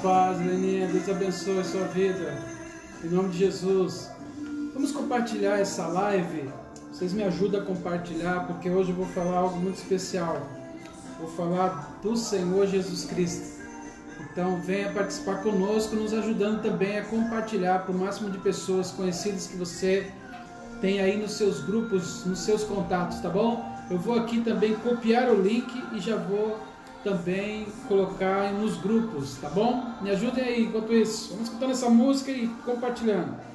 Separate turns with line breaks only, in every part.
paz, Leninha. Deus abençoe a sua vida. Em nome de Jesus. Vamos compartilhar essa live. Vocês me ajudam a compartilhar, porque hoje eu vou falar algo muito especial. Vou falar do Senhor Jesus Cristo. Então venha participar conosco, nos ajudando também a compartilhar para o máximo de pessoas conhecidas que você tem aí nos seus grupos, nos seus contatos, tá bom? Eu vou aqui também copiar o link e já vou também colocar nos grupos, tá bom? Me ajudem aí enquanto isso. Vamos escutando essa música e compartilhando.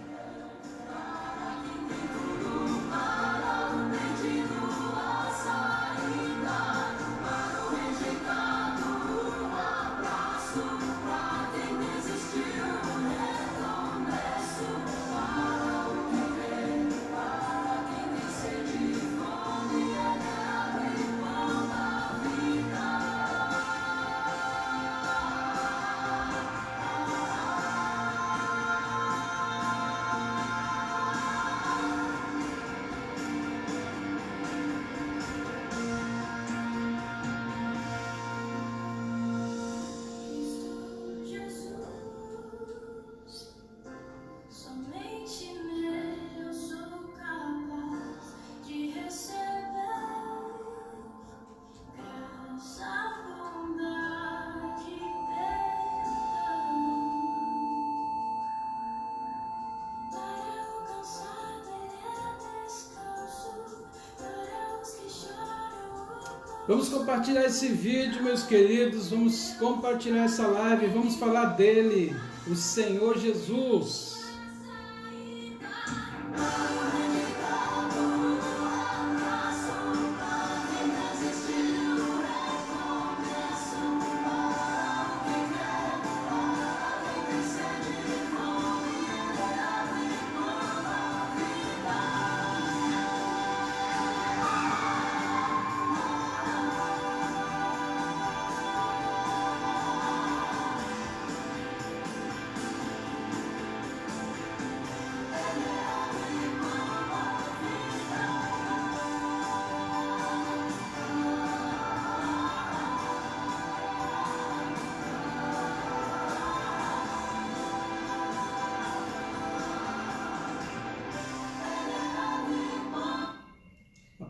Vamos compartilhar esse vídeo, meus queridos, vamos compartilhar essa live, vamos falar dele, o Senhor Jesus.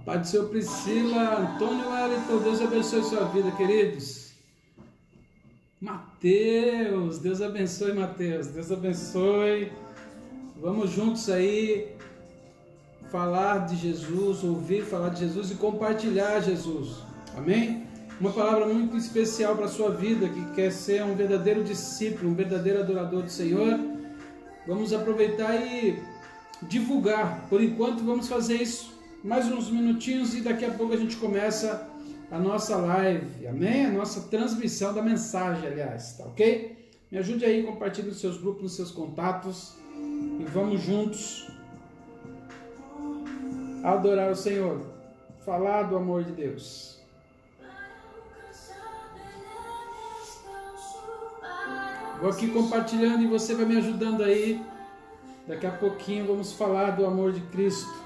Pai do Senhor Priscila, Antônio Wellington, Deus abençoe sua vida, queridos. Mateus, Deus abençoe, Mateus, Deus abençoe. Vamos juntos aí falar de Jesus, ouvir falar de Jesus e compartilhar Jesus. Amém? Uma palavra muito especial para a sua vida, que quer ser um verdadeiro discípulo, um verdadeiro adorador do Senhor. Vamos aproveitar e divulgar. Por enquanto vamos fazer isso. Mais uns minutinhos e daqui a pouco a gente começa a nossa live, amém? A nossa transmissão da mensagem, aliás, tá ok? Me ajude aí, compartilhe nos seus grupos, nos seus contatos e vamos juntos adorar o Senhor, falar do amor de Deus. Vou aqui compartilhando e você vai me ajudando aí. Daqui a pouquinho vamos falar do amor de Cristo.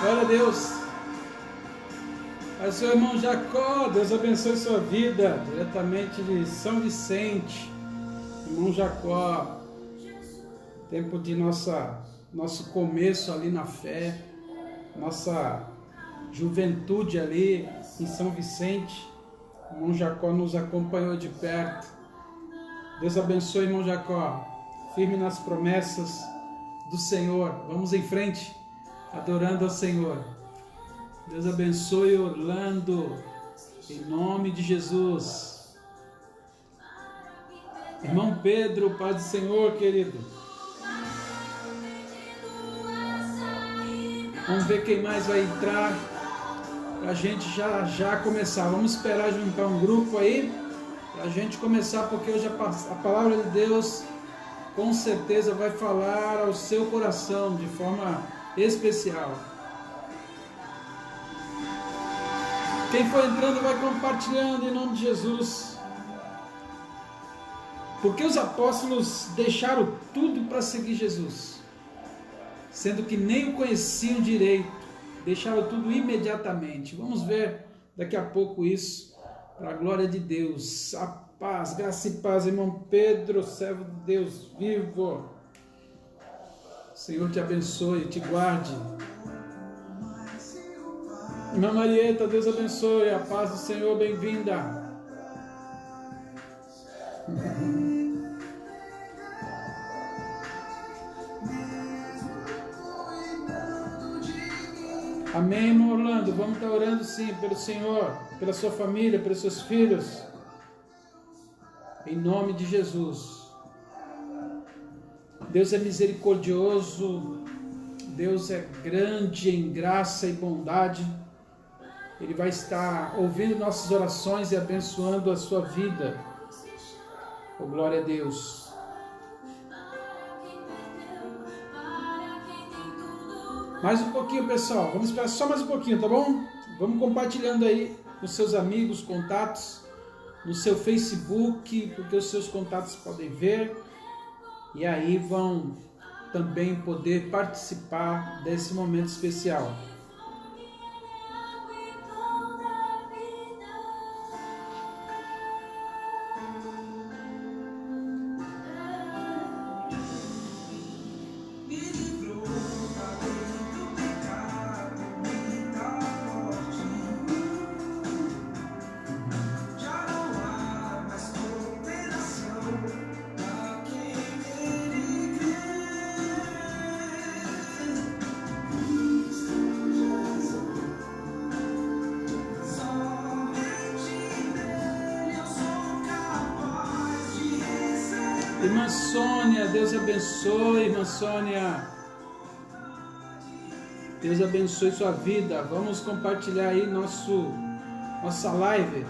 Glória a Deus. Aí seu irmão Jacó, Deus abençoe sua vida, diretamente de São Vicente. Irmão Jacó, tempo de nosso começo ali na fé, nossa juventude ali em São Vicente. Irmão Jacó nos acompanhou de perto. Deus abençoe, irmão Jacó, firme nas promessas do Senhor. Vamos em frente, adorando ao Senhor. Deus abençoe Orlando, em nome de Jesus. Irmão Pedro, paz do Senhor, querido. Vamos ver quem mais vai entrar, para a gente já começar. Vamos esperar juntar um grupo aí, para a gente começar, porque hoje a palavra de Deus com certeza vai falar ao seu coração de forma especial. Quem for entrando vai compartilhando em nome de Jesus. Porque os apóstolos deixaram tudo para seguir Jesus, sendo que nem o conheciam direito, deixaram tudo imediatamente. Vamos ver daqui a pouco isso, para a glória de Deus. A paz, graça e paz, irmão Pedro, servo de Deus vivo. Senhor te abençoe, te guarde. Irmã Marieta, Deus abençoe, a paz do Senhor, bem-vinda. Amém, irmão Orlando, vamos estar orando sim pelo Senhor, pela sua família, pelos seus filhos, em nome de Jesus. Deus é misericordioso, Deus é grande em graça e bondade. Ele vai estar ouvindo nossas orações e abençoando a sua vida. Oh, glória a Deus. Mais um pouquinho, pessoal. Vamos esperar só mais um pouquinho, tá bom? Vamos compartilhando aí com seus amigos, contatos, no seu Facebook, porque os seus contatos podem ver. E aí vão também poder participar desse momento especial. Irmã Sônia, Deus abençoe, irmã Sônia. Deus abençoe sua vida. Vamos compartilhar aí nossa live.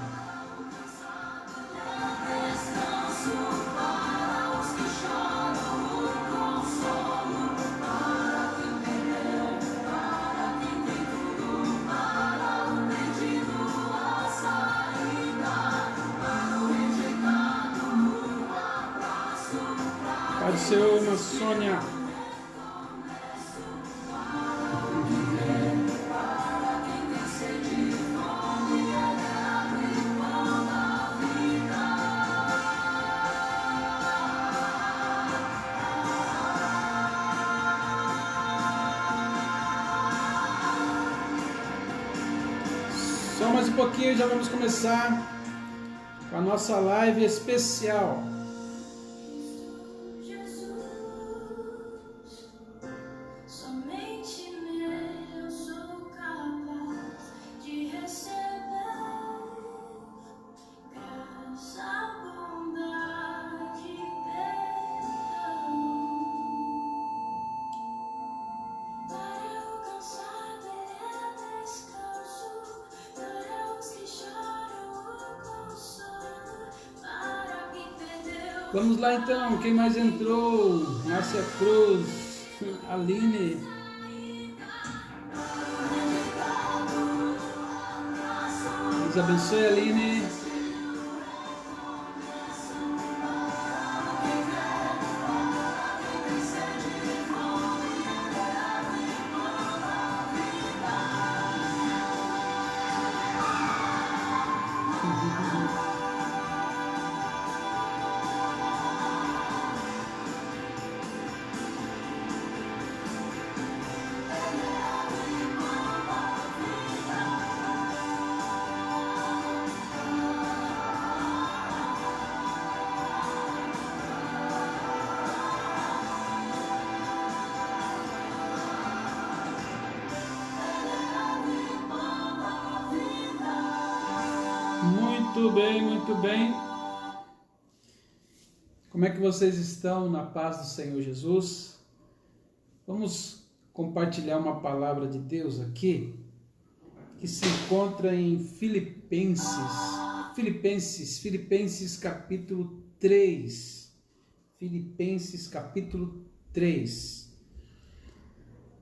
Pai do Senhor, irmã Sônia. Só mais um pouquinho, já vamos começar com a nossa live especial. Vamos lá então, quem mais entrou? Márcia Cruz, Aline. Deus abençoe, Aline. Muito bem, muito bem. Como é que vocês estão na paz do Senhor Jesus? Vamos compartilhar uma palavra de Deus aqui, que se encontra em Filipenses capítulo 3. Filipenses capítulo 3,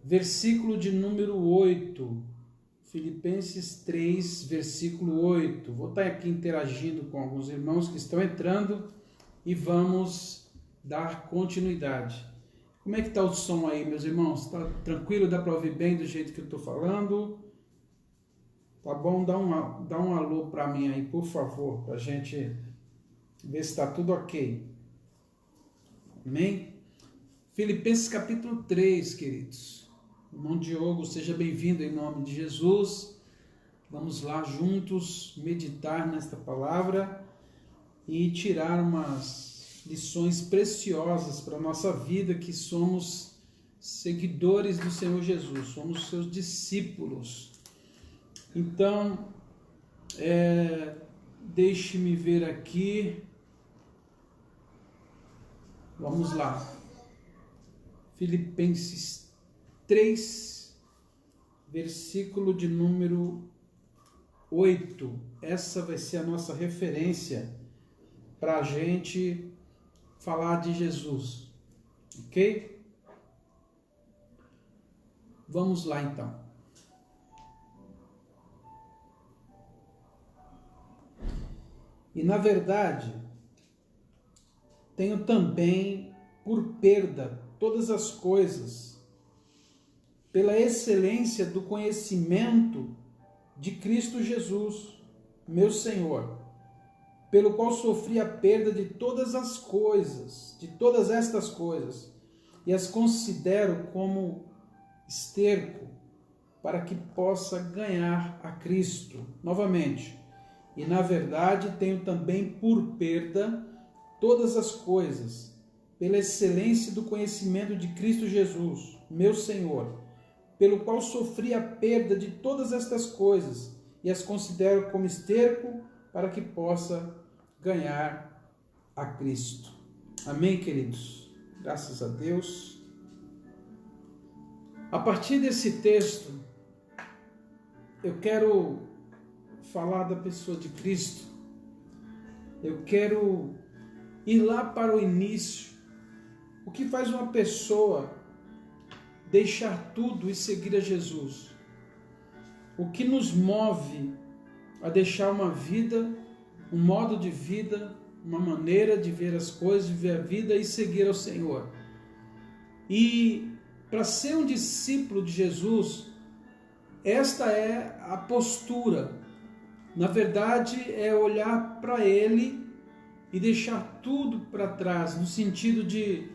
versículo de número 8. Filipenses 3, versículo 8. Vou estar aqui interagindo com alguns irmãos que estão entrando e vamos dar continuidade. Como é que está o som aí, meus irmãos? Está tranquilo? Dá para ouvir bem do jeito que eu estou falando? Tá bom? Dá um alô para mim aí, por favor, para a gente ver se está tudo ok. Amém? Filipenses capítulo 3, queridos. Irmão Diogo, seja bem-vindo em nome de Jesus. Vamos lá juntos meditar nesta palavra e tirar umas lições preciosas para a nossa vida, que somos seguidores do Senhor Jesus, somos seus discípulos. Então, deixe-me ver aqui. Vamos lá. Filipenses 3, versículo de número 8. Essa vai ser a nossa referência para a gente falar de Jesus, ok? Vamos lá então. E na verdade, tenho também por perda todas as coisas, pela excelência do conhecimento de Cristo Jesus, meu Senhor, pelo qual sofri a perda de todas as coisas, de todas estas coisas, e as considero como esterco, para que possa ganhar a Cristo. Novamente, e na verdade tenho também por perda todas as coisas, pela excelência do conhecimento de Cristo Jesus, meu Senhor, pelo qual sofri a perda de todas estas coisas e as considero como esterco para que possa ganhar a Cristo. Amém, queridos? Graças a Deus. A partir desse texto, eu quero falar da pessoa de Cristo. Eu quero ir lá para o início. O que faz uma pessoa deixar tudo e seguir a Jesus? O que nos move a deixar uma vida, um modo de vida, uma maneira de ver as coisas, de ver a vida e seguir ao Senhor? E para ser um discípulo de Jesus, esta é a postura. Na verdade, é olhar para Ele e deixar tudo para trás, no sentido de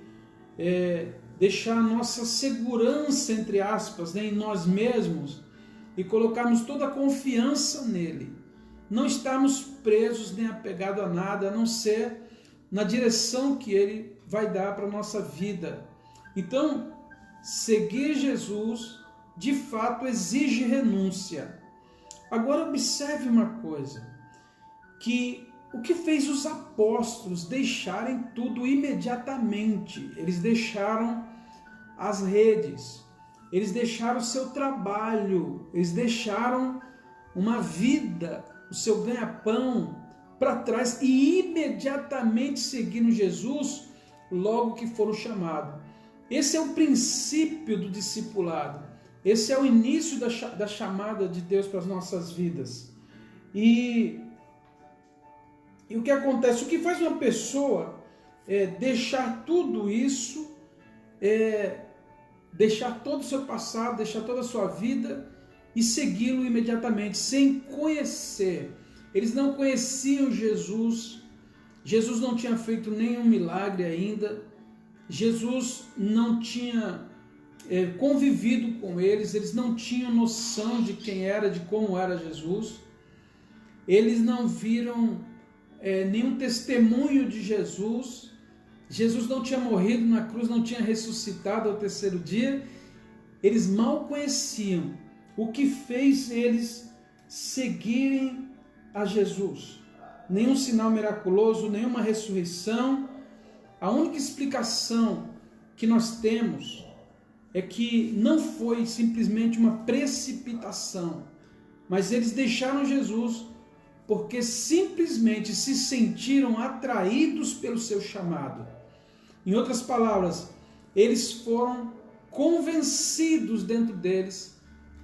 deixar a nossa segurança, entre aspas, em nós mesmos e colocarmos toda a confiança nele. Não estarmos presos nem apegados a nada, a não ser na direção que ele vai dar para a nossa vida. Então, seguir Jesus, de fato, exige renúncia. Agora, observe uma coisa, que o que fez os apóstolos deixarem tudo imediatamente? Eles deixaram as redes, eles deixaram o seu trabalho, eles deixaram uma vida, o seu ganha-pão para trás e imediatamente seguiram Jesus logo que foram chamados. Esse é o princípio do discipulado, esse é o início da chamada de Deus para as nossas vidas. E o que acontece? O que faz uma pessoa deixar tudo isso, deixar todo o seu passado, deixar toda a sua vida e segui-lo imediatamente, sem conhecer. Eles não conheciam Jesus, Jesus não tinha feito nenhum milagre ainda, Jesus não tinha convivido com eles não tinham noção de quem era, de como era Jesus, eles não viram nenhum testemunho de Jesus, Jesus não tinha morrido na cruz, não tinha ressuscitado ao terceiro dia, eles mal conheciam. O que fez eles seguirem a Jesus? nenhum sinal miraculoso, nenhuma ressurreição. A única explicação que nós temos é que não foi simplesmente uma precipitação, mas eles deixaram Jesus porque simplesmente se sentiram atraídos pelo seu chamado. Em outras palavras, eles foram convencidos dentro deles,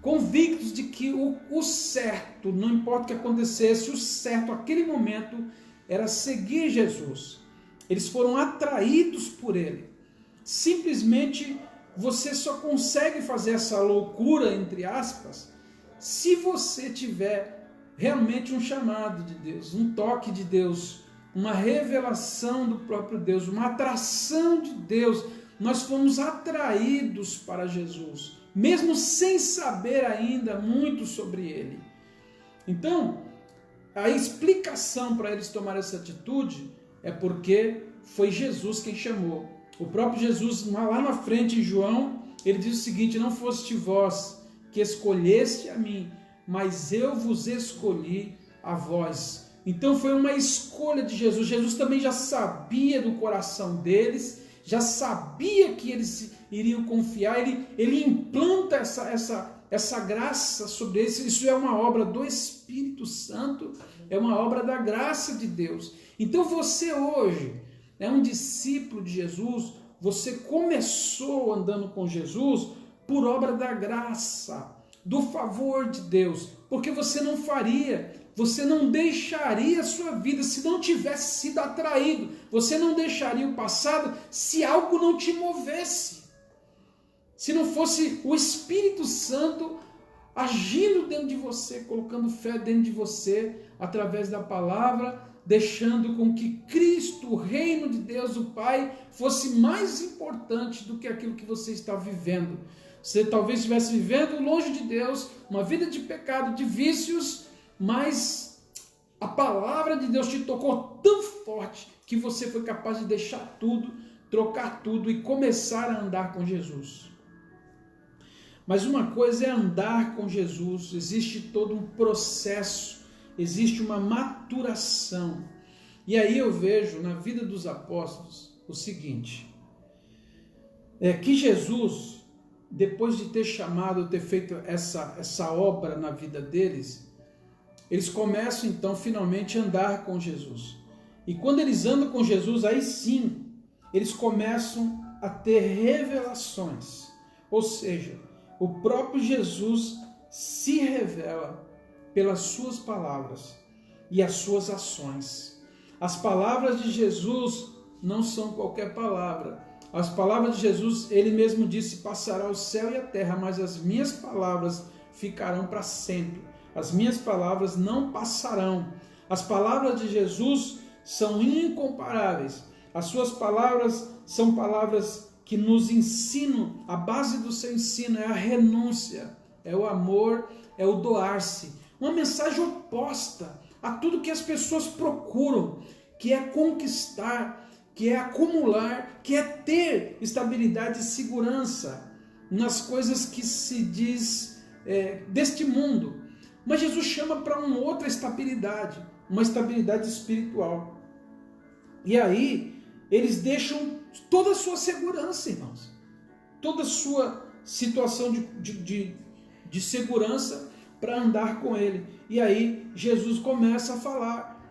convictos de que o certo, não importa o que acontecesse, o certo, aquele momento, era seguir Jesus. Eles foram atraídos por ele. Simplesmente você só consegue fazer essa loucura, entre aspas, se você tiver realmente um chamado de Deus, um toque de Deus, uma revelação do próprio Deus, uma atração de Deus. Nós fomos atraídos para Jesus, mesmo sem saber ainda muito sobre ele. Então, a explicação para eles tomarem essa atitude é porque foi Jesus quem chamou. O próprio Jesus, lá na frente em João, ele diz o seguinte: não foste vós que escolheste a mim, mas eu vos escolhi a vós. Então foi uma escolha de Jesus. Jesus também já sabia do coração deles, já sabia que eles iriam confiar, ele implanta essa graça sobre eles. Isso é uma obra do Espírito Santo, é uma obra da graça de Deus. Então você hoje é um discípulo de Jesus, você começou andando com Jesus por obra da graça, do favor de Deus, porque você não faria, você não deixaria a sua vida se não tivesse sido atraído, você não deixaria o passado se algo não te movesse, se não fosse o Espírito Santo agindo dentro de você, colocando fé dentro de você, através da palavra, deixando com que Cristo, o reino de Deus, o Pai, fosse mais importante do que aquilo que você está vivendo. Você talvez estivesse vivendo longe de Deus, uma vida de pecado, de vícios, mas a palavra de Deus te tocou tão forte que você foi capaz de deixar tudo, trocar tudo e começar a andar com Jesus. Mas uma coisa é andar com Jesus, existe todo um processo, existe uma maturação. E aí eu vejo na vida dos apóstolos o seguinte, que Jesus, depois de ter chamado, ter feito essa obra na vida deles, eles começam então finalmente a andar com Jesus. E quando eles andam com Jesus, aí sim, eles começam a ter revelações. Ou seja, o próprio Jesus se revela pelas suas palavras e as suas ações. As palavras de Jesus não são qualquer palavra. As palavras de Jesus, ele mesmo disse, passará o céu e a terra, mas as minhas palavras ficarão para sempre. As minhas palavras não passarão. As palavras de Jesus são incomparáveis. As suas palavras são palavras que nos ensinam, a base do seu ensino é a renúncia, é o amor, é o doar-se. Uma mensagem oposta a tudo que as pessoas procuram, que é conquistar, que é acumular, que é ter estabilidade e segurança nas coisas que se diz deste mundo. Mas Jesus chama para uma outra estabilidade, uma estabilidade espiritual. E aí, eles deixam toda a sua segurança, irmãos, toda a sua situação de segurança para andar com ele. E aí, Jesus começa a falar.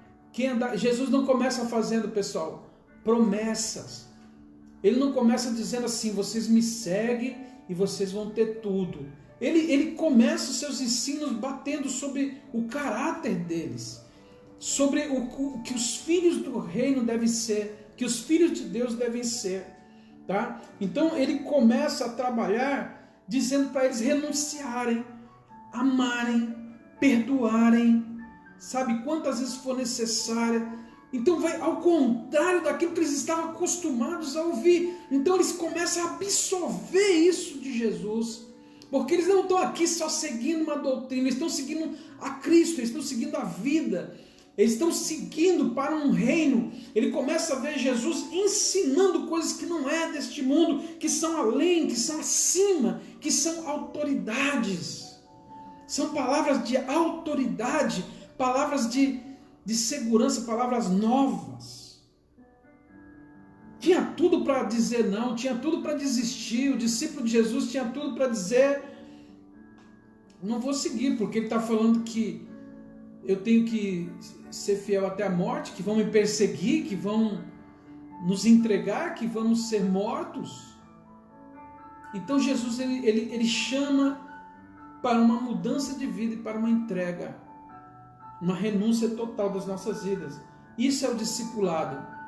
Jesus não começa fazendo, pessoal, promessas. Ele não começa dizendo assim, vocês me seguem e vocês vão ter tudo. Ele começa os seus ensinos batendo sobre o caráter deles, sobre o que os filhos do reino devem ser, que os filhos de Deus devem ser, tá? Então ele começa a trabalhar dizendo para eles renunciarem, amarem, perdoarem, sabe, quantas vezes for necessária. Então vai ao contrário daquilo que eles estavam acostumados a ouvir. Então eles começam a absorver isso de Jesus, porque eles não estão aqui só seguindo uma doutrina, eles estão seguindo a Cristo, eles estão seguindo a vida, eles estão seguindo para um reino. Ele começa a ver Jesus ensinando coisas que não é deste mundo, que são além, que são acima, que são autoridades. São palavras de autoridade, palavras de de segurança, palavras novas. Tinha tudo para dizer não, tinha tudo para desistir. O discípulo de Jesus tinha tudo para dizer: não vou seguir, porque ele está falando que eu tenho que ser fiel até a morte, que vão me perseguir, que vão nos entregar, que vamos ser mortos. Então Jesus ele chama para uma mudança de vida e para uma entrega, uma renúncia total das nossas vidas. Isso é o discipulado.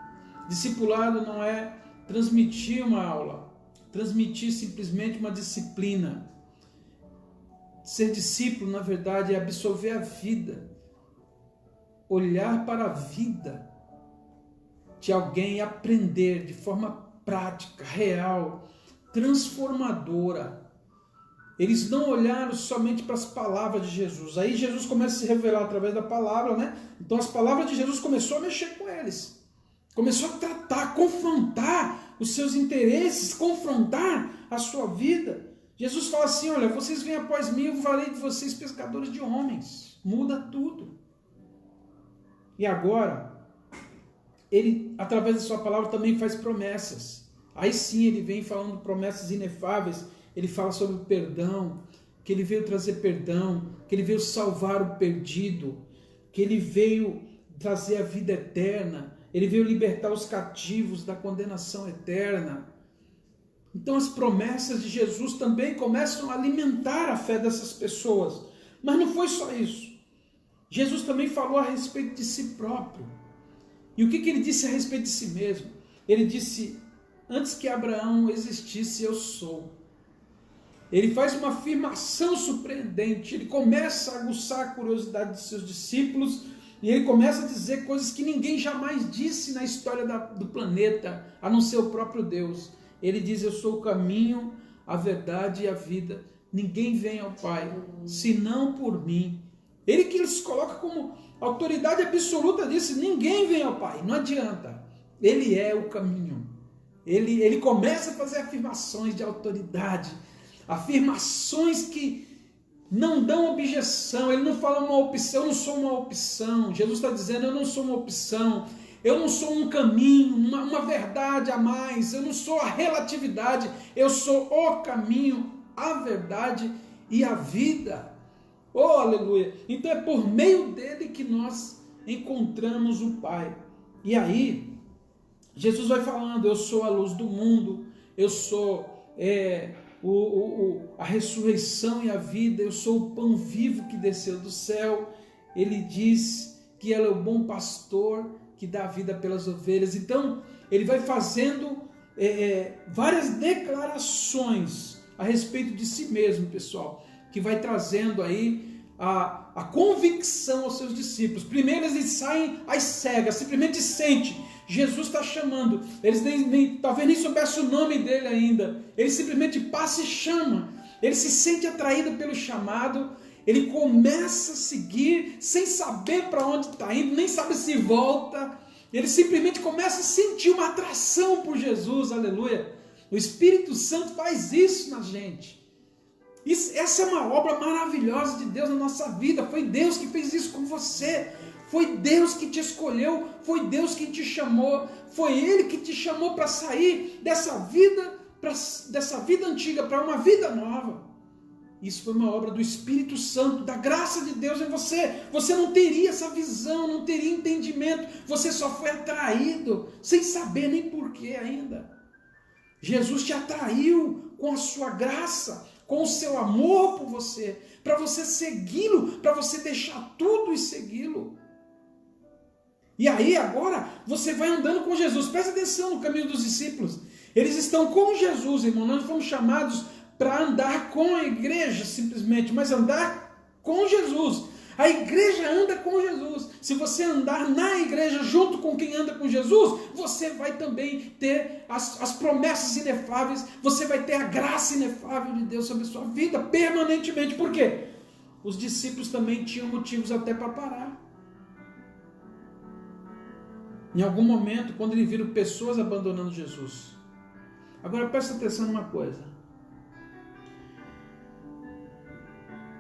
Discipulado não é transmitir uma aula, transmitir simplesmente uma disciplina. Ser discípulo, na verdade, é absorver a vida, olhar para a vida de alguém e aprender de forma prática, real, transformadora. Eles não olharam somente para as palavras de Jesus. Aí Jesus começa a se revelar através da palavra, né? Então as palavras de Jesus começou a mexer com eles. Começou a tratar, confrontar os seus interesses, confrontar a sua vida. Jesus fala assim: olha, vocês vêm após mim, eu farei de vocês pescadores de homens. Muda tudo. E agora, ele, através da sua palavra, também faz promessas. Aí sim ele vem falando promessas inefáveis. Ele fala sobre o perdão, que ele veio trazer perdão, que ele veio salvar o perdido, que ele veio trazer a vida eterna, ele veio libertar os cativos da condenação eterna. Então as promessas de Jesus também começam a alimentar a fé dessas pessoas. Mas não foi só isso. Jesus também falou a respeito de si próprio. E o que ele disse a respeito de si mesmo? Ele disse: antes que Abraão existisse, eu sou. Ele faz uma afirmação surpreendente. Ele começa a aguçar a curiosidade de seus discípulos e ele começa a dizer coisas que ninguém jamais disse na história do planeta, a não ser o próprio Deus. Ele diz: eu sou o caminho, a verdade e a vida. Ninguém vem ao Pai, senão por mim. Ele que se coloca como autoridade absoluta disso. Ninguém vem ao Pai, não adianta. Ele é o caminho. Ele começa a fazer afirmações de autoridade, afirmações que não dão objeção. Ele não fala uma opção: eu não sou uma opção. Jesus está dizendo: eu não sou uma opção. Eu não sou um caminho, uma verdade a mais. Eu não sou a relatividade. Eu sou o caminho, a verdade e a vida. Oh, aleluia! Então é por meio dele que nós encontramos o Pai. E aí, Jesus vai falando: eu sou a luz do mundo, eu sou a ressurreição e a vida, eu sou o pão vivo que desceu do céu. Ele diz que ele é o bom pastor que dá vida pelas ovelhas. Então, ele vai fazendo várias declarações a respeito de si mesmo, pessoal, que vai trazendo aí a convicção aos seus discípulos. Primeiro eles saem às cegas, simplesmente sente. Jesus está chamando. Eles talvez nem soubessem o nome dele ainda. Ele simplesmente passa e chama. Ele se sente atraído pelo chamado. Ele começa a seguir sem saber para onde está indo, nem sabe se volta. Ele simplesmente começa a sentir uma atração por Jesus. Aleluia. O Espírito Santo faz isso na gente. Essa é uma obra maravilhosa de Deus na nossa vida. Foi Deus que fez isso com você. Foi Deus que te escolheu. Foi Deus que te chamou. Foi Ele que te chamou para sair dessa vida antiga para uma vida nova. Isso foi uma obra do Espírito Santo, da graça de Deus em você. Você não teria essa visão, não teria entendimento. Você só foi atraído sem saber nem porquê ainda. Jesus te atraiu com a sua graça, com o seu amor por você, para você segui-lo, para você deixar tudo e segui-lo. E aí agora você vai andando com Jesus. Presta atenção no caminho dos discípulos. Eles estão com Jesus, irmão. Nós fomos chamados para andar com a igreja simplesmente, mas andar com Jesus. A igreja anda com Jesus. Se você andar na igreja junto com quem anda com Jesus, você vai também ter as promessas inefáveis, você vai ter a graça inefável de Deus sobre a sua vida permanentemente. Por quê? Os discípulos também tinham motivos até para parar. Em algum momento, quando eles viram pessoas abandonando Jesus. Agora presta atenção numa coisa.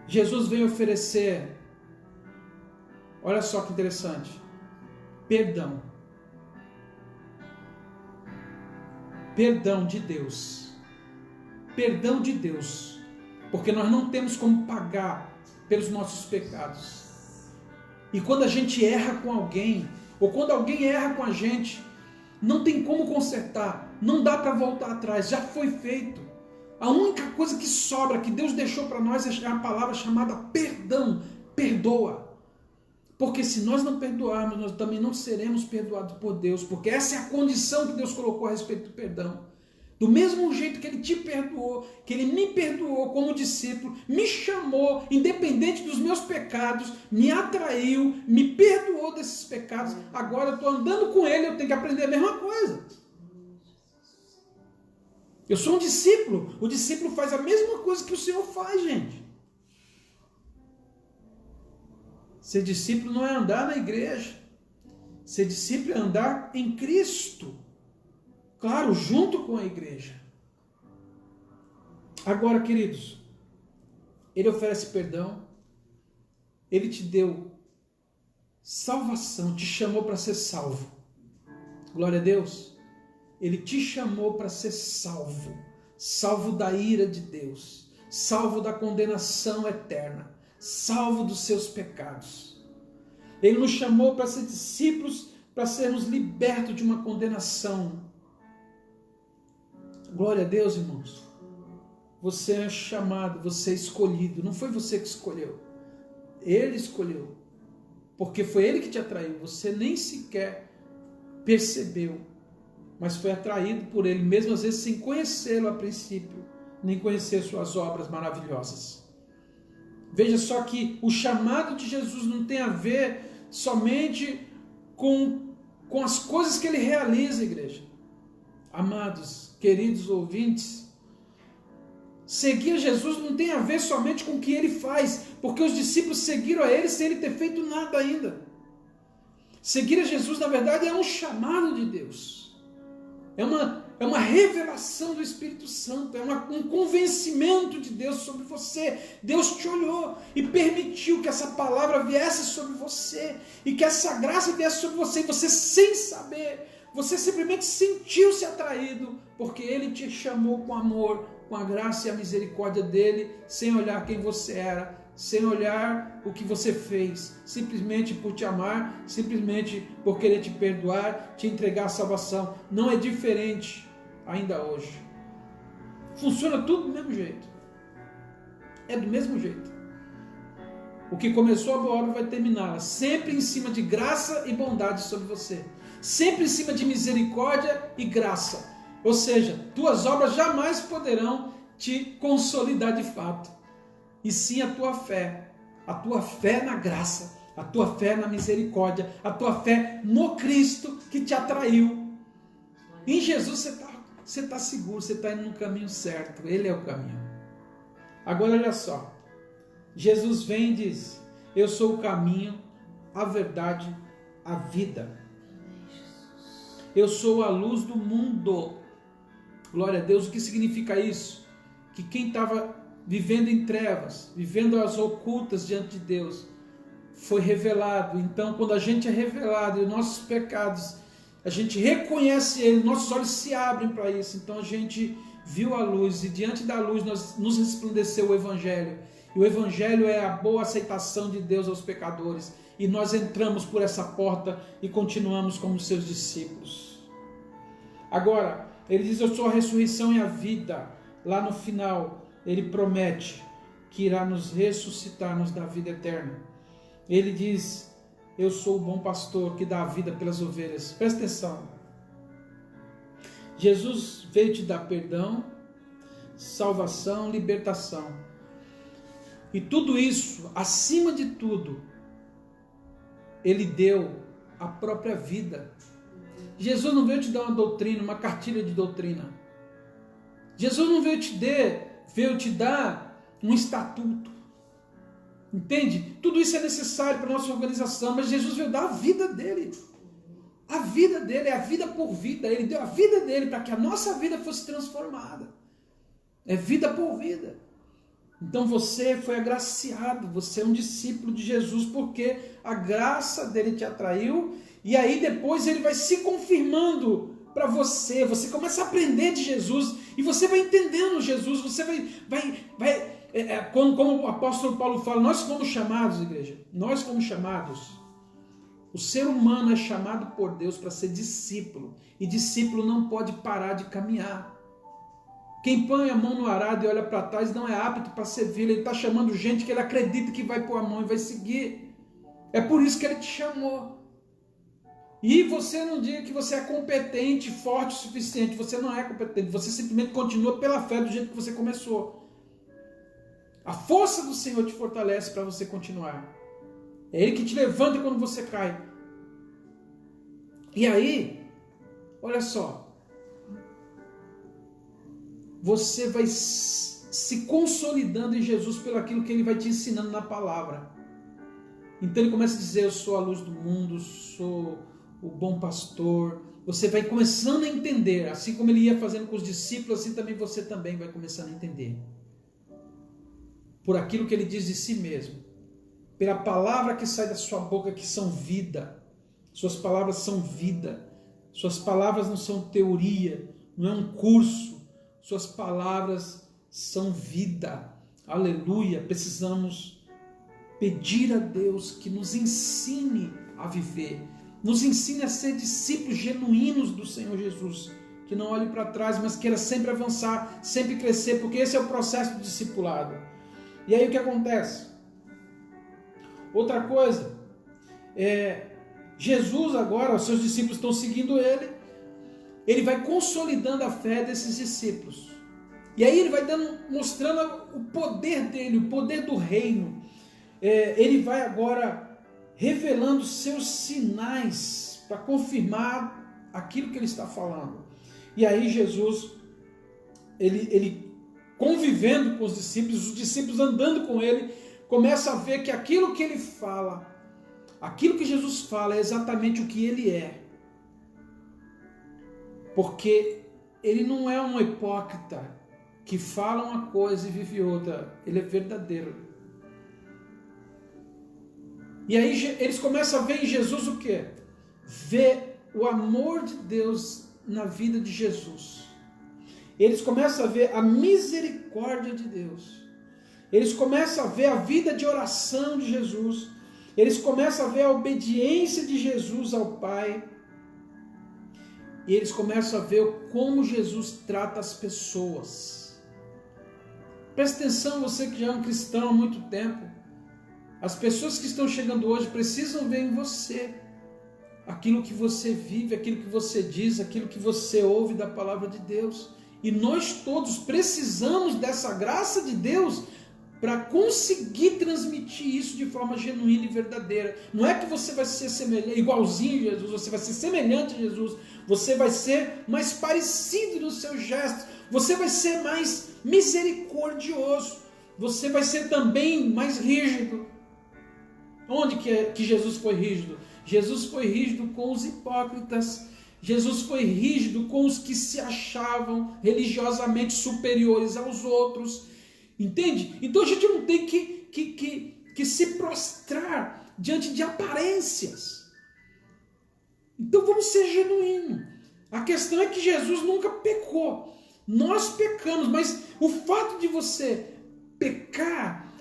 Jesus veio oferecer, olha só que interessante, perdão. Perdão de Deus. Perdão de Deus. Porque nós não temos como pagar pelos nossos pecados. E quando a gente erra com alguém, ou quando alguém erra com a gente, não tem como consertar, não dá para voltar atrás, já foi feito. A única coisa que sobra, que Deus deixou para nós, é a palavra chamada perdão. Perdoa. Porque se nós não perdoarmos, nós também não seremos perdoados por Deus, porque essa é a condição que Deus colocou a respeito do perdão. Do mesmo jeito que Ele te perdoou, que Ele me perdoou como discípulo, me chamou, independente dos meus pecados, me atraiu, me perdoou desses pecados, agora eu estou andando com Ele, eu tenho que aprender a mesma coisa. Eu sou um discípulo, o discípulo faz a mesma coisa que o Senhor faz, gente. Ser discípulo não é andar na igreja, ser discípulo é andar em Cristo. Claro, junto com a igreja. Agora, queridos, Ele oferece perdão, Ele te deu salvação, te chamou para ser salvo. Glória a Deus. Ele te chamou para ser salvo, salvo da ira de Deus, salvo da condenação eterna, salvo dos seus pecados. Ele nos chamou para ser discípulos, para sermos libertos de uma condenação. Glória a Deus, irmãos. Você é chamado, você é escolhido. Não foi você que escolheu. Ele escolheu. Porque foi Ele que te atraiu. Você nem sequer percebeu. Mas foi atraído por Ele, mesmo às vezes sem conhecê-lo a princípio. Nem conhecer suas obras maravilhosas. Veja só que o chamado de Jesus não tem a ver somente com as coisas que Ele realiza, igreja. Amados, queridos ouvintes, seguir Jesus não tem a ver somente com o que Ele faz, porque os discípulos seguiram a Ele sem Ele ter feito nada ainda. Seguir a Jesus, na verdade, é um chamado de Deus, é uma revelação do Espírito Santo, é um convencimento de Deus sobre você. Deus te olhou e permitiu que essa palavra viesse sobre você, e que essa graça viesse sobre você, e você sem saber, você simplesmente sentiu-se atraído, porque Ele te chamou com amor, com a graça e a misericórdia dEle, sem olhar quem você era, sem olhar o que você fez, simplesmente por te amar, simplesmente por querer te perdoar, te entregar a salvação. Não é diferente ainda hoje. Funciona tudo do mesmo jeito. É do mesmo jeito. O que começou a boa obra vai terminá-la, sempre em cima de graça e bondade sobre você. Sempre em cima de misericórdia e graça. Ou seja, tuas obras jamais poderão te consolidar de fato. E sim a tua fé na graça, a tua fé na misericórdia, a tua fé no Cristo que te atraiu. Em Jesus você está seguro, você está indo no caminho certo, Ele é o caminho. Agora olha só, Jesus vem e diz, eu sou o caminho, a verdade, a vida. Eu sou a luz do mundo. Glória a Deus. O que significa isso? Que quem estava vivendo em trevas, vivendo as ocultas diante de Deus, foi revelado. Então, quando a gente é revelado e os nossos pecados, a gente reconhece Ele, nossos olhos se abrem para isso. Então a gente viu a luz, e diante da luz nos resplandeceu o Evangelho. E o Evangelho é a boa aceitação de Deus aos pecadores. E nós entramos por essa porta e continuamos como seus discípulos. Agora, Ele diz, eu sou a ressurreição e a vida. Lá no final, Ele promete que irá nos ressuscitar, nos dar vida eterna. Ele diz, eu sou o bom pastor que dá a vida pelas ovelhas. Presta atenção. Jesus veio te dar perdão, salvação, libertação. E tudo isso, acima de tudo, Ele deu a própria vida. Jesus não veio te dar uma doutrina, uma cartilha de doutrina. Jesus não veio te dar um estatuto. Entende? Tudo isso é necessário para a nossa organização, mas Jesus veio dar a vida dele. A vida dele é a vida por vida. Ele deu a vida dele para que a nossa vida fosse transformada. É vida por vida. Então você foi agraciado, você é um discípulo de Jesus, porque a graça dele te atraiu E aí depois ele vai se confirmando para você. Você começa a aprender de Jesus e você vai entendendo Jesus. Você como o apóstolo Paulo fala, nós fomos chamados, igreja, nós fomos chamados. O ser humano é chamado por Deus para ser discípulo. E discípulo não pode parar de caminhar. Quem põe a mão no arado e olha para trás não é apto para servir. Ele está chamando gente que ele acredita que vai pôr a mão e vai seguir. É por isso que ele te chamou. E você não diga que você é competente, forte o suficiente. Você não é competente. Você simplesmente continua pela fé do jeito que você começou. A força do Senhor te fortalece para você continuar. É Ele que te levanta quando você cai. E aí, olha só. Você vai se consolidando em Jesus pelo aquilo que Ele vai te ensinando na palavra. Então Ele começa a dizer, eu sou a luz do mundo, sou o bom pastor. Você vai começando a entender. Assim como Ele ia fazendo com os discípulos, assim também você também vai começando a entender. Por aquilo que Ele diz de si mesmo. Pela palavra que sai da sua boca, que são vida. Suas palavras são vida. Suas palavras não são teoria, não é um curso. Suas palavras são vida. Aleluia. Precisamos pedir a Deus que nos ensine a viver. Nos ensine a ser discípulos genuínos do Senhor Jesus. Que não olhe para trás, mas queira sempre avançar, sempre crescer, porque esse é o processo do discipulado. E aí o que acontece? Outra coisa, Jesus agora, os seus discípulos estão seguindo ele vai consolidando a fé desses discípulos. E aí ele vai mostrando o poder dele, o poder do reino. Ele vai agora revelando seus sinais para confirmar aquilo que ele está falando. E aí Jesus, ele convivendo com os discípulos andando com ele, começa a ver que aquilo que ele fala, aquilo que Jesus fala é exatamente o que ele é. Porque ele não é um hipócrita que fala uma coisa e vive outra. Ele é verdadeiro. E aí eles começam a ver em Jesus o quê? Ver o amor de Deus na vida de Jesus. Eles começam a ver a misericórdia de Deus. Eles começam a ver a vida de oração de Jesus. Eles começam a ver a obediência de Jesus ao Pai. E eles começam a ver como Jesus trata as pessoas. Presta atenção, você que já é um cristão há muito tempo. As pessoas que estão chegando hoje precisam ver em você aquilo que você vive, aquilo que você diz, aquilo que você ouve da palavra de Deus. E nós todos precisamos dessa graça de Deus para conseguir transmitir isso de forma genuína e verdadeira. Não é que você vai ser semelhante, igualzinho a Jesus, você vai ser semelhante a Jesus, você vai ser mais parecido nos seus gestos, você vai ser mais misericordioso, você vai ser também mais rígido. Onde que Jesus foi rígido? Jesus foi rígido com os hipócritas. Jesus foi rígido com os que se achavam religiosamente superiores aos outros. Entende? Então a gente não tem que se prostrar diante de aparências. Então vamos ser genuínos. A questão é que Jesus nunca pecou. Nós pecamos, mas o fato de você pecar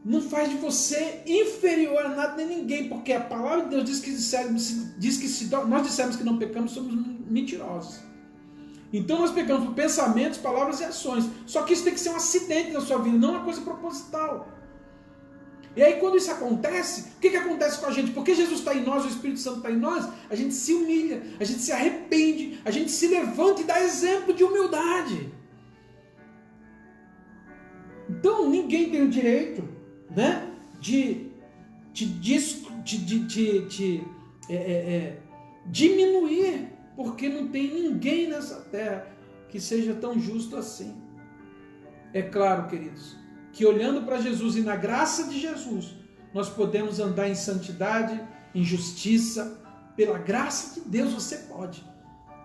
não faz de você inferior a nada nem ninguém, porque a palavra de Deus diz que se nós dissermos que não pecamos, somos mentirosos. Então nós pecamos por pensamentos, palavras e ações. Só que isso tem que ser um acidente na sua vida, não uma coisa proposital. E aí quando isso acontece, o que acontece com a gente? Porque Jesus está em nós, o Espírito Santo está em nós, a gente se humilha, a gente se arrepende, a gente se levanta e dá exemplo de humildade. Então ninguém tem o direito, né, de diminuir, porque não tem ninguém nessa terra que seja tão justo assim. É claro, queridos, que olhando para Jesus e na graça de Jesus, nós podemos andar em santidade, em justiça, pela graça de Deus você pode.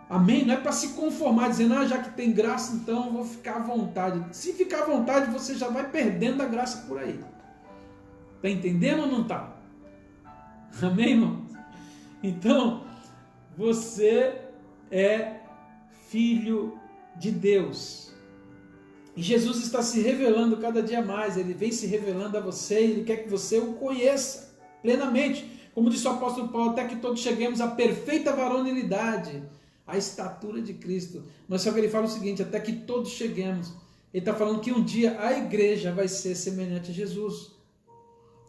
Amém? Não é para se conformar, dizendo, já que tem graça, então eu vou ficar à vontade. Se ficar à vontade, você já vai perdendo a graça por aí. Está entendendo ou não está? Amém, irmão? Então, você é filho de Deus. E Jesus está se revelando cada dia mais, ele vem se revelando a você, ele quer que você o conheça plenamente. Como disse o apóstolo Paulo, até que todos cheguemos à perfeita varonilidade, à estatura de Cristo. Mas só que ele fala o seguinte, até que todos cheguemos. Ele está falando que um dia a igreja vai ser semelhante a Jesus.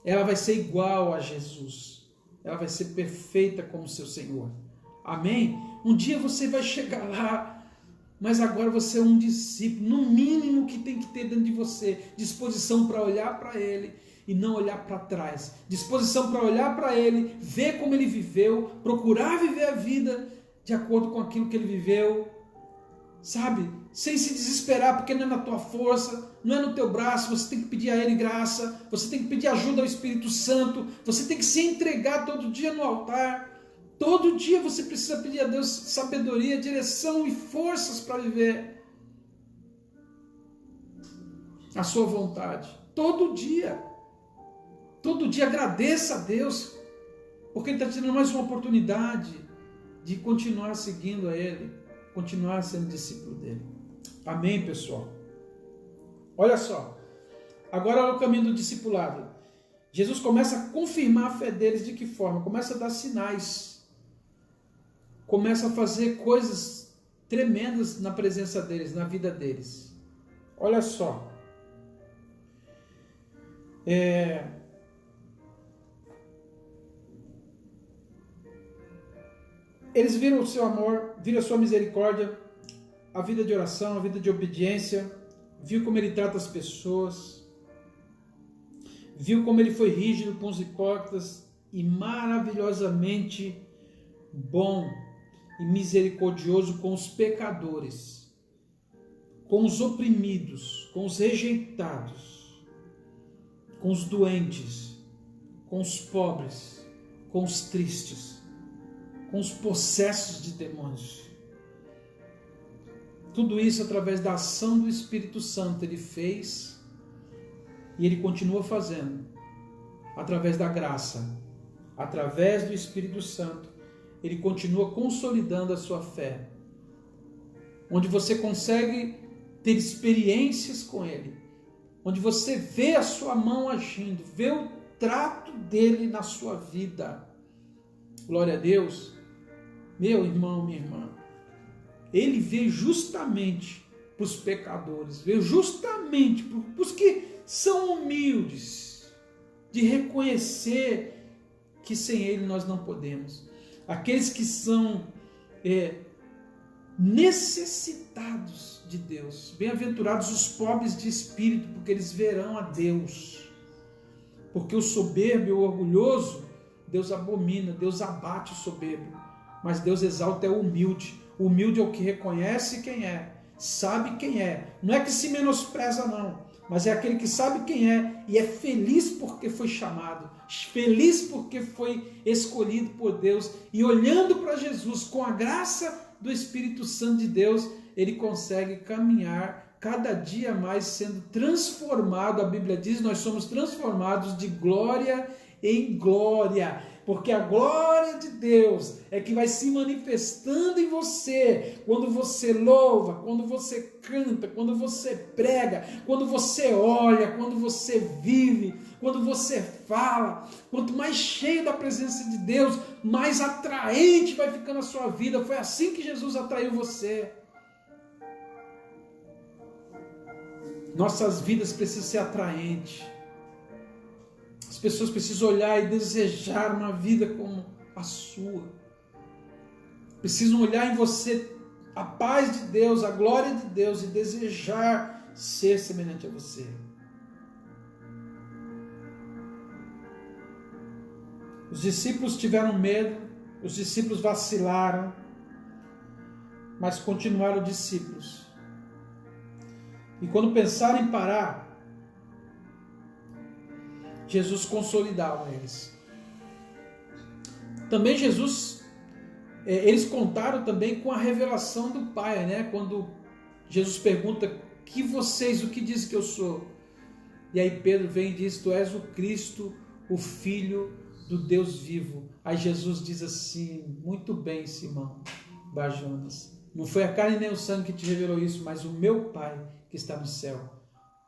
Ela vai ser igual a Jesus. Ela vai ser perfeita como seu Senhor. Amém? Um dia você vai chegar lá, mas agora você é um discípulo. No mínimo que tem que ter dentro de você, disposição para olhar para Ele e não olhar para trás. Disposição para olhar para Ele, ver como Ele viveu, procurar viver a vida de acordo com aquilo que Ele viveu, sabe? Sem se desesperar, porque não é na tua força, não é no teu braço, você tem que pedir a Ele graça, você tem que pedir ajuda ao Espírito Santo, você tem que se entregar todo dia no altar, todo dia você precisa pedir a Deus sabedoria, direção e forças para viver a sua vontade, todo dia agradeça a Deus, porque Ele está te dando mais uma oportunidade de continuar seguindo a Ele, continuar sendo discípulo dEle. Amém, pessoal? Olha só, agora é o caminho do discipulado. Jesus começa a confirmar a fé deles de que forma? Começa a dar sinais, começa a fazer coisas tremendas na presença deles, na vida deles. Olha só, eles viram o seu amor, viram a sua misericórdia, a vida de oração, a vida de obediência, viu como ele trata as pessoas, viu como ele foi rígido com os hipócritas e maravilhosamente bom e misericordioso com os pecadores, com os oprimidos, com os rejeitados, com os doentes, com os pobres, com os tristes, com os possessos de demônios. Tudo isso através da ação do Espírito Santo ele fez e ele continua fazendo. Através da graça, através do Espírito Santo, ele continua consolidando a sua fé. Onde você consegue ter experiências com ele, onde você vê a sua mão agindo, vê o trato dele na sua vida. Glória a Deus. Meu irmão, minha irmã, ele veio justamente para os pecadores, veio justamente para os que são humildes, de reconhecer que sem ele nós não podemos. Aqueles que são necessitados de Deus. Bem-aventurados os pobres de espírito, porque eles verão a Deus. Porque o soberbo e o orgulhoso, Deus abomina, Deus abate o soberbo. Mas Deus exalta o humilde. O humilde é o que reconhece quem é, sabe quem é. Não é que se menospreza não, mas é aquele que sabe quem é e é feliz porque foi chamado, feliz porque foi escolhido por Deus. E olhando para Jesus com a graça do Espírito Santo de Deus, ele consegue caminhar cada dia mais sendo transformado. A Bíblia diz, nós somos transformados de glória em glória. Porque a glória de Deus é que vai se manifestando em você, quando você louva, quando você canta, quando você prega, quando você olha, quando você vive, quando você fala. Quanto mais cheio da presença de Deus, mais atraente vai ficando a sua vida. Foi assim que Jesus atraiu você. Nossas vidas precisam ser atraentes. As pessoas precisam olhar e desejar uma vida como a sua. Precisam olhar em você a paz de Deus, a glória de Deus e desejar ser semelhante a você. Os discípulos tiveram medo, os discípulos vacilaram, mas continuaram discípulos. E quando pensaram em parar, Jesus consolidava eles. Também eles contaram também com a revelação do Pai, né? Quando Jesus pergunta, o que dizem que eu sou? E aí Pedro vem e diz, tu és o Cristo, o Filho do Deus vivo. Aí Jesus diz assim: muito bem, Simão Bar-Jonas, não foi a carne nem o sangue que te revelou isso, mas o meu Pai que está no céu.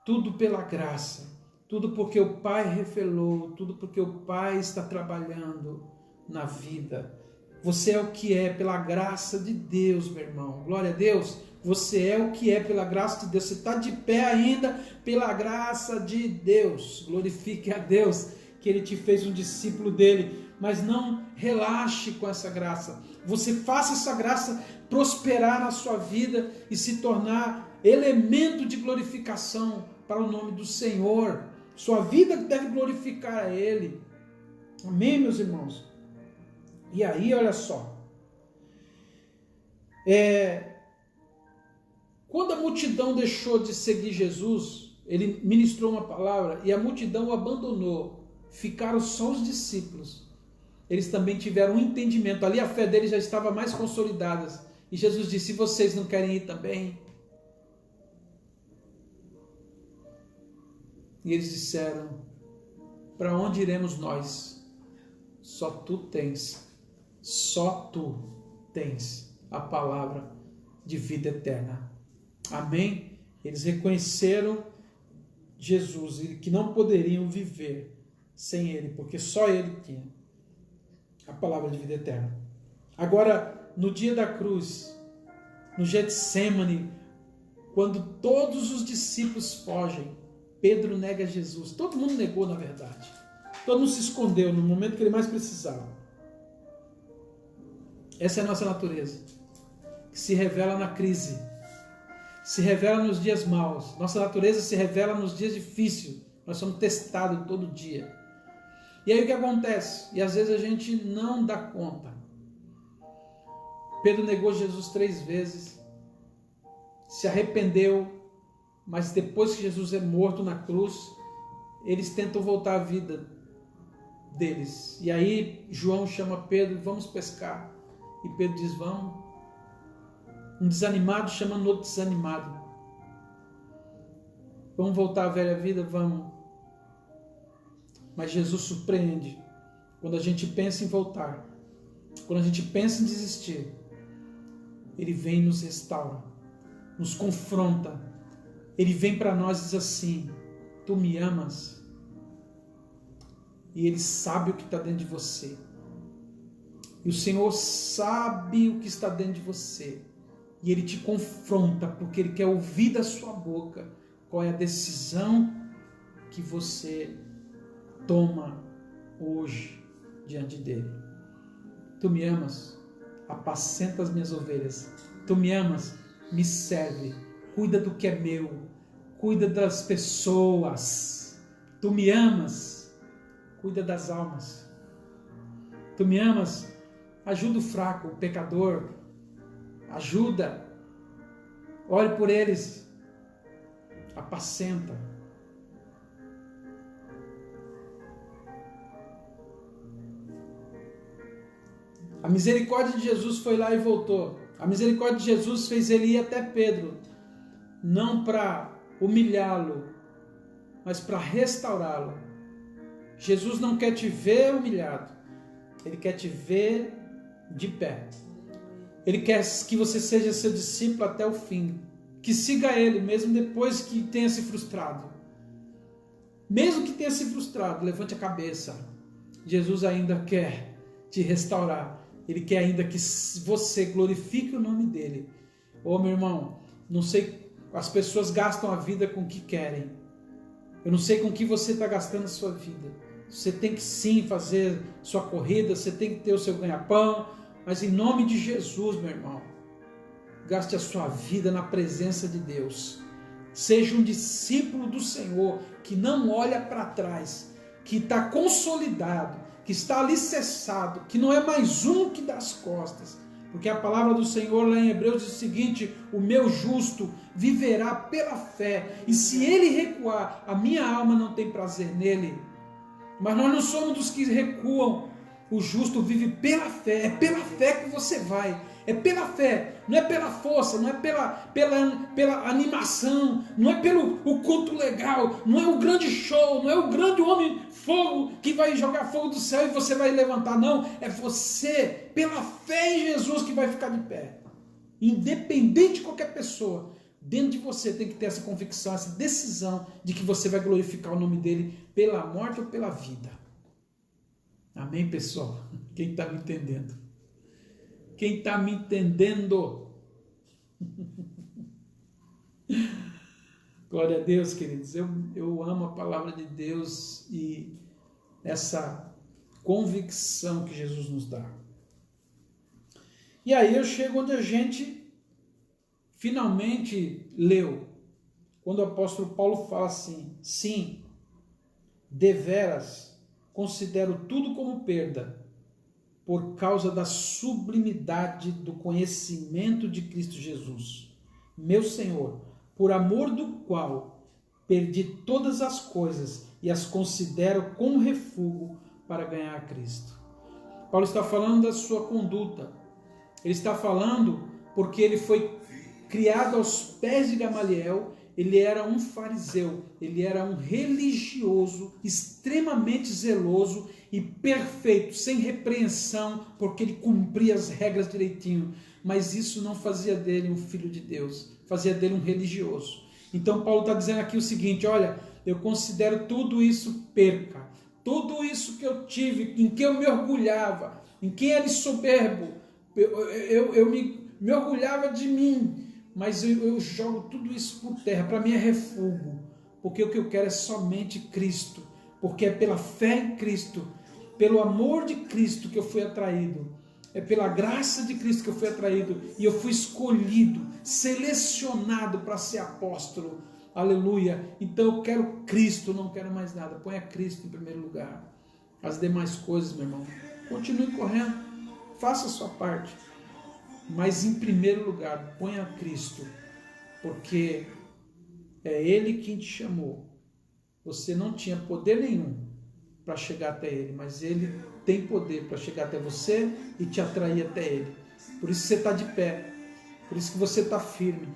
Tudo pela graça, tudo porque o Pai revelou, tudo porque o Pai está trabalhando na vida. Você é o que é pela graça de Deus, meu irmão. Glória a Deus. Você é o que é pela graça de Deus. Você está de pé ainda pela graça de Deus. Glorifique a Deus que Ele te fez um discípulo dele. Mas não relaxe com essa graça. Você faça essa graça prosperar na sua vida e se tornar elemento de glorificação para o nome do Senhor. Sua vida deve glorificar a Ele. Amém, meus irmãos? E aí, olha só. Quando a multidão deixou de seguir Jesus, ele ministrou uma palavra e a multidão o abandonou. Ficaram só os discípulos. Eles também tiveram um entendimento. Ali a fé deles já estava mais consolidada. E Jesus disse: vocês não querem ir também? E eles disseram: para onde iremos nós? Só tu tens a palavra de vida eterna. Amém? Eles reconheceram Jesus e que não poderiam viver sem Ele, porque só Ele tinha a palavra de vida eterna. Agora, no dia da cruz, no Getsêmani, quando todos os discípulos fogem, Pedro nega Jesus. Todo mundo negou, na verdade. Todo mundo se escondeu no momento que ele mais precisava. Essa é a nossa natureza, que se revela na crise, se revela nos dias maus. Nossa natureza se revela nos dias difíceis. Nós somos testados todo dia. E aí o que acontece? E às vezes a gente não dá conta. Pedro negou Jesus 3 vezes, se arrependeu, mas depois que Jesus é morto na cruz, eles tentam voltar à vida deles. E aí João chama Pedro: vamos pescar. E Pedro diz: vamos. Um desanimado chamando outro desanimado. Vamos voltar à velha vida? Vamos. Mas Jesus surpreende. Quando a gente pensa em voltar, quando a gente pensa em desistir, Ele vem e nos restaura, nos confronta. Ele vem para nós e diz assim: tu me amas? E Ele sabe o que está dentro de você. E o Senhor sabe o que está dentro de você. E Ele te confronta, porque Ele quer ouvir da sua boca qual é a decisão que você toma hoje diante dEle. Tu me amas? Apacenta as minhas ovelhas. Tu me amas? Me serve. Cuida do que é meu. Cuida das pessoas. Tu me amas? Cuida das almas. Tu me amas? Ajuda o fraco, o pecador. Ajuda. Ore por eles. Apacenta. A misericórdia de Jesus foi lá e voltou. A misericórdia de Jesus fez ele ir até Pedro, não para humilhá-lo, mas para restaurá-lo. Jesus não quer te ver humilhado, Ele quer te ver de pé. Ele quer que você seja seu discípulo até o fim, que siga Ele, mesmo depois que tenha se frustrado. Mesmo que tenha se frustrado, levante a cabeça. Jesus ainda quer te restaurar. Ele quer ainda que você glorifique o nome dEle. Ô meu irmão, não sei, as pessoas gastam a vida com o que querem. Eu não sei com o que você está gastando a sua vida. Você tem que sim fazer sua corrida, você tem que ter o seu ganha-pão, mas em nome de Jesus, meu irmão, gaste a sua vida na presença de Deus. Seja um discípulo do Senhor, que não olha para trás, que está consolidado, que está alicerçado, que não é mais um que dá as costas. Porque a palavra do Senhor lá em Hebreus diz o seguinte: o meu justo viverá pela fé, e se ele recuar, a minha alma não tem prazer nele. Mas nós não somos dos que recuam, O justo vive pela fé. É pela fé que você vai. É pela fé. Não é pela força, não é pela animação, não é pelo o culto legal, não é o grande show, não é o grande homem fogo que vai jogar fogo do céu e você vai levantar. Não, é você, pela fé em Jesus, que vai ficar de pé. Independente de qualquer pessoa, dentro de você tem que ter essa convicção, essa decisão de que você vai glorificar o nome dele pela morte ou pela vida. Amém, pessoal? Quem está me entendendo? Quem está me entendendo? Glória a Deus, queridos. Eu amo a palavra de Deus e essa convicção que Jesus nos dá. E aí eu chego onde a gente finalmente leu, quando o apóstolo Paulo fala assim: sim, deveras considero tudo como perda, por causa da sublimidade do conhecimento de Cristo Jesus, meu Senhor, por amor do qual perdi todas as coisas e as considero como refúgio para ganhar a Cristo. Paulo está falando da sua conduta. Ele está falando porque ele foi criado aos pés de Gamaliel. Ele era um fariseu, ele era um religioso, extremamente zeloso e perfeito, sem repreensão, porque ele cumpria as regras direitinho. Mas isso não fazia dele um filho de Deus, fazia dele um religioso. Então Paulo está dizendo aqui o seguinte: olha, eu considero tudo isso perca, tudo isso que eu tive, em que eu me orgulhava, em quem era soberbo, eu me orgulhava de mim, mas eu jogo tudo isso por terra. Para mim é refúgio, porque o que eu quero é somente Cristo, porque é pela fé em Cristo, pelo amor de Cristo que eu fui atraído, é pela graça de Cristo que eu fui atraído, e eu fui escolhido, selecionado para ser apóstolo, aleluia. Então eu quero Cristo, não quero mais nada. Ponha Cristo em primeiro lugar. As demais coisas, meu irmão, continue correndo, faça a sua parte, mas em primeiro lugar, ponha Cristo, porque é Ele quem te chamou. Você não tinha poder nenhum para chegar até Ele, mas Ele tem poder para chegar até você e te atrair até Ele. Por isso você está de pé, por isso que você está firme,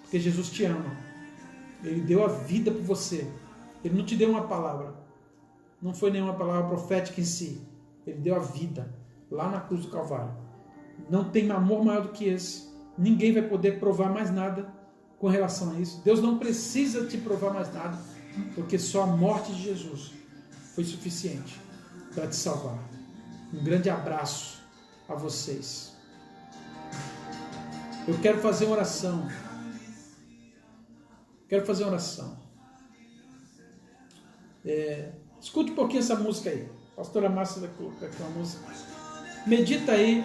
porque Jesus te ama. Ele deu a vida por você. Ele não te deu uma palavra, não foi nenhuma palavra profética em si. Ele deu a vida lá na cruz do Calvário. Não tem amor maior do que esse. Ninguém vai poder provar mais nada com relação a isso. Deus não precisa te provar mais nada, porque só a morte de Jesus foi suficiente para te salvar. Um grande abraço a vocês. Eu quero fazer uma oração. Escute um pouquinho essa música aí. A pastora Márcia vai colocar aqui uma música. Medita aí.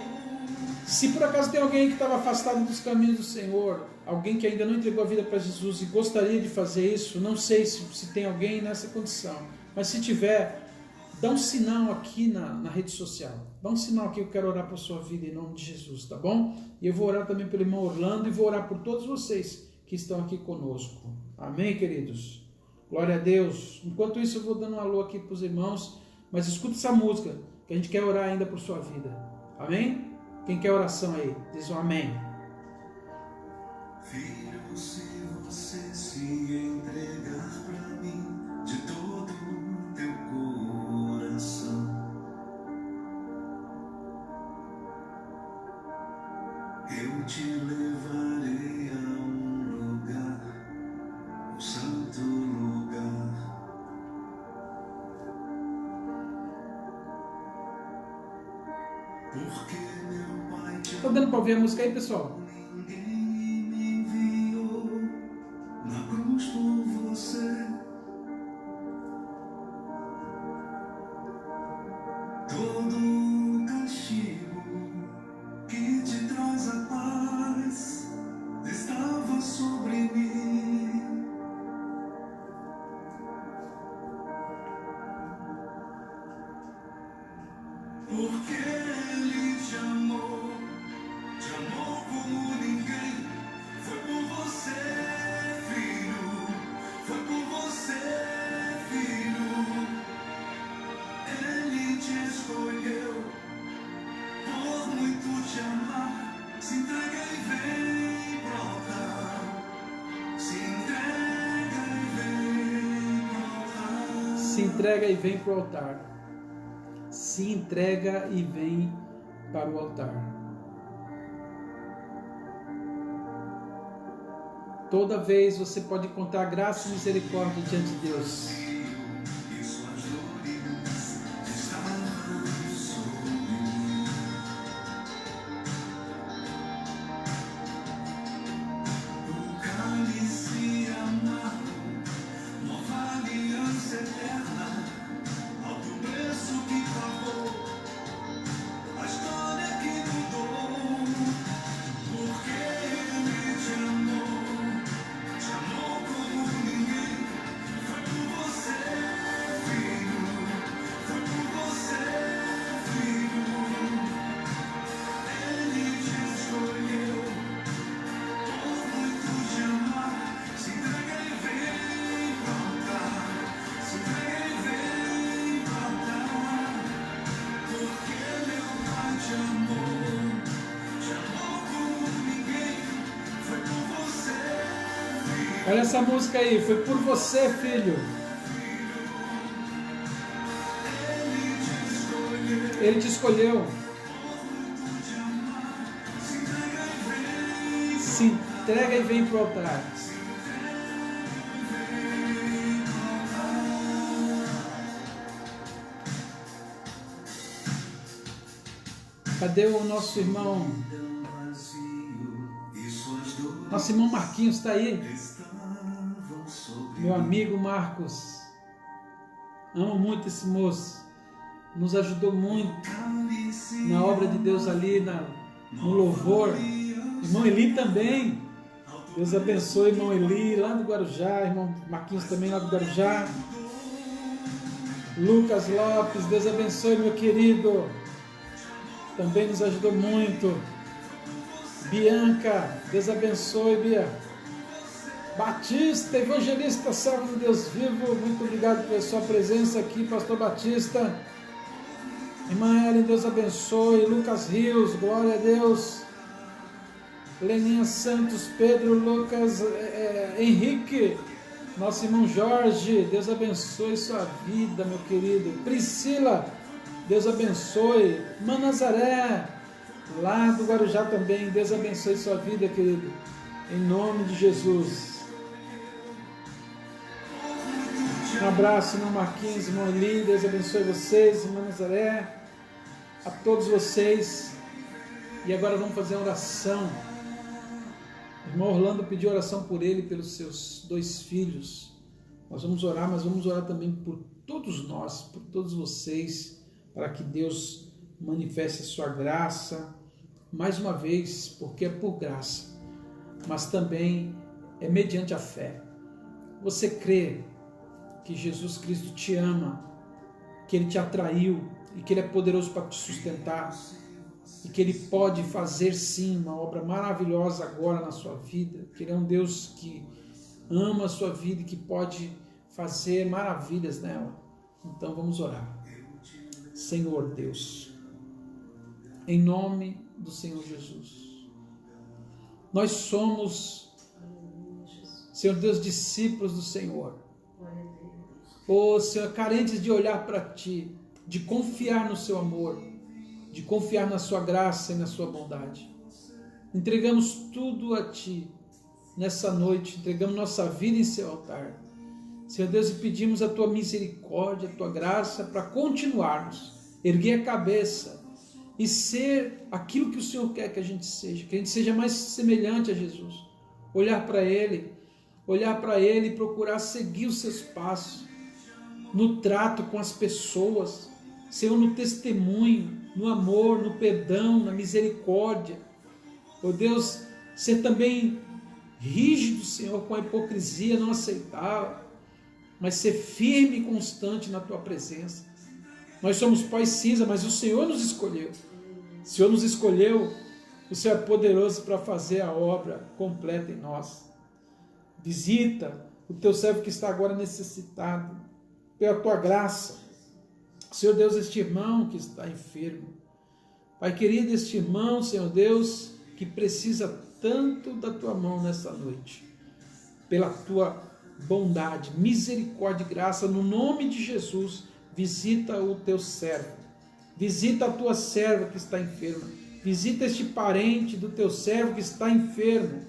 Se por acaso tem alguém que estava afastado dos caminhos do Senhor, alguém que ainda não entregou a vida para Jesus e gostaria de fazer isso, não sei se tem alguém nessa condição, mas se tiver, dá um sinal aqui na rede social. Dá um sinal aqui, eu quero orar por sua vida em nome de Jesus, tá bom? E eu vou orar também pelo irmão Orlando e vou orar por todos vocês que estão aqui conosco. Amém, queridos? Glória a Deus. Enquanto isso, eu vou dando um alô aqui para os irmãos, mas escuta essa música, que a gente quer orar ainda por sua vida. Amém? Quem quer oração aí? Diz um amém.
Filho, se você se entregar para mim de todo o teu coração, eu te levarei a um lugar, um santo lugar. Porque meu Pai te
Tá dando para ouvir a música aí, pessoal?
ninguém me enviou na cruz por você. Todo o castigo que te traz a paz estava sobre mim. Porque Ele te amou como ninguém. Foi por você, filho. Foi por você, filho. Ele te escolheu
entrega e vem para o altar. Se entrega e vem para o altar. Toda vez você pode encontrar graça e misericórdia diante de Deus. Olha essa música aí, foi por você, filho. Ele te escolheu. Se entrega e vem para o altar. Cadê o nosso irmão? Nosso irmão Marquinhos está aí. Meu amigo Marcos. Amo muito esse moço. Nos ajudou muito na obra de Deus ali, no louvor. Irmão Eli também. Deus abençoe, irmão Eli, lá do Guarujá. Irmão Marquinhos também lá do Guarujá. Lucas Lopes, Deus abençoe, meu querido. Também nos ajudou muito. Bianca, Deus abençoe, Bia. Batista, evangelista, servo de Deus vivo, muito obrigado pela sua presença aqui, pastor Batista. Irmã Ellen, Deus abençoe. Lucas Rios, glória a Deus. Leninha Santos, Pedro, Lucas, Henrique, nosso irmão Jorge, Deus abençoe sua vida, meu querido. Priscila, Deus abençoe. Irmã Nazaré, lá do Guarujá também, Deus abençoe sua vida, querido, em nome de Jesus. Um abraço, irmão Marquinhos, irmão Eli, Deus abençoe vocês, irmã Nazaré, a todos vocês. E agora vamos fazer uma oração. O irmão Orlando pediu oração por ele e pelos seus 2 filhos. Nós vamos orar, mas vamos orar também por todos nós, por todos vocês, para que Deus manifeste a sua graça, mais uma vez, porque é por graça, mas também é mediante a fé. Você crê que Jesus Cristo te ama, que Ele te atraiu e que Ele é poderoso para te sustentar e que Ele pode fazer sim uma obra maravilhosa agora na sua vida, que Ele é um Deus que ama a sua vida e que pode fazer maravilhas nela. Então vamos orar. Senhor Deus, em nome do Senhor Jesus, nós somos, Senhor Deus, discípulos do Senhor. Oh, Senhor, carentes de olhar para Ti, de confiar no Seu amor, de confiar na Sua graça e na Sua bondade. Entregamos tudo a Ti nessa noite, entregamos nossa vida em Seu altar. Senhor Deus, e pedimos a Tua misericórdia, a Tua graça para continuarmos, erguer a cabeça e ser aquilo que o Senhor quer que a gente seja mais semelhante a Jesus. Olhar para Ele e procurar seguir os Seus passos, no trato com as pessoas, Senhor, no testemunho, no amor, no perdão, na misericórdia. Oh Deus, ser também rígido, Senhor, com a hipocrisia não aceitável, mas ser firme e constante na Tua presença. Nós somos pó e cinza, mas o Senhor nos escolheu. O Senhor nos escolheu, o Senhor é poderoso para fazer a obra completa em nós. Visita o Teu servo que está agora necessitado, pela Tua graça. Senhor Deus, este irmão que está enfermo, Pai querido, este irmão, Senhor Deus, que precisa tanto da Tua mão nessa noite, pela Tua bondade, misericórdia e graça, no nome de Jesus, visita o teu servo, visita a tua serva que está enferma, visita este parente do teu servo que está enfermo,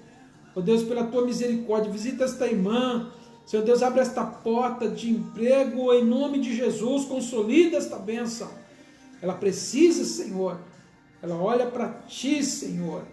ó Deus, pela tua misericórdia, visita esta irmã, Senhor Deus, abre esta porta de emprego, em nome de Jesus, consolida esta bênção, ela precisa, Senhor, ela olha para ti, Senhor,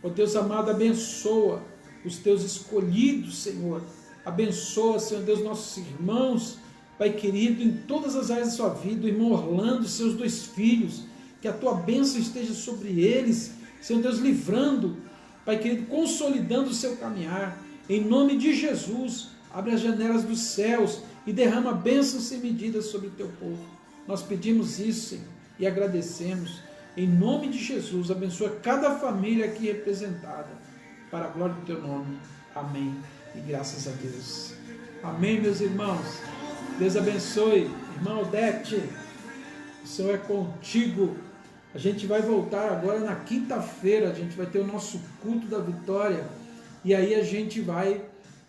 ó Deus amado, abençoa os teus escolhidos, Senhor, abençoa, Senhor Deus, nossos irmãos, Pai querido, em todas as áreas da sua vida, o irmão Orlando, seus 2 filhos, que a tua bênção esteja sobre eles, Senhor Deus, livrando, Pai querido, consolidando o seu caminhar, em nome de Jesus, abre as janelas dos céus e derrama bênçãos sem medida sobre o teu povo. Nós pedimos isso, Senhor, e agradecemos, em nome de Jesus, abençoa cada família aqui representada, para a glória do teu nome. Amém. E graças a Deus. Amém, meus irmãos. Deus abençoe. Irmão Odete, o Senhor é contigo. A gente vai voltar agora na quinta-feira, a gente vai ter o nosso culto da vitória, e aí a gente vai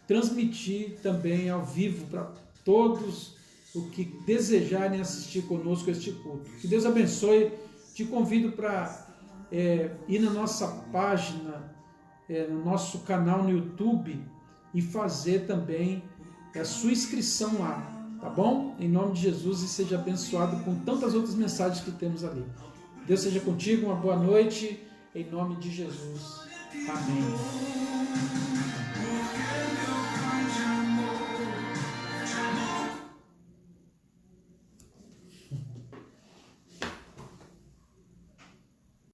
transmitir também ao vivo para todos os que desejarem assistir conosco este culto. Que Deus abençoe. Te convido para ir na nossa página, no nosso canal no YouTube e fazer também a sua inscrição lá, tá bom? Em nome de Jesus, e seja abençoado com tantas outras mensagens que temos ali. Deus seja contigo, uma boa noite, em nome de Jesus. Amém.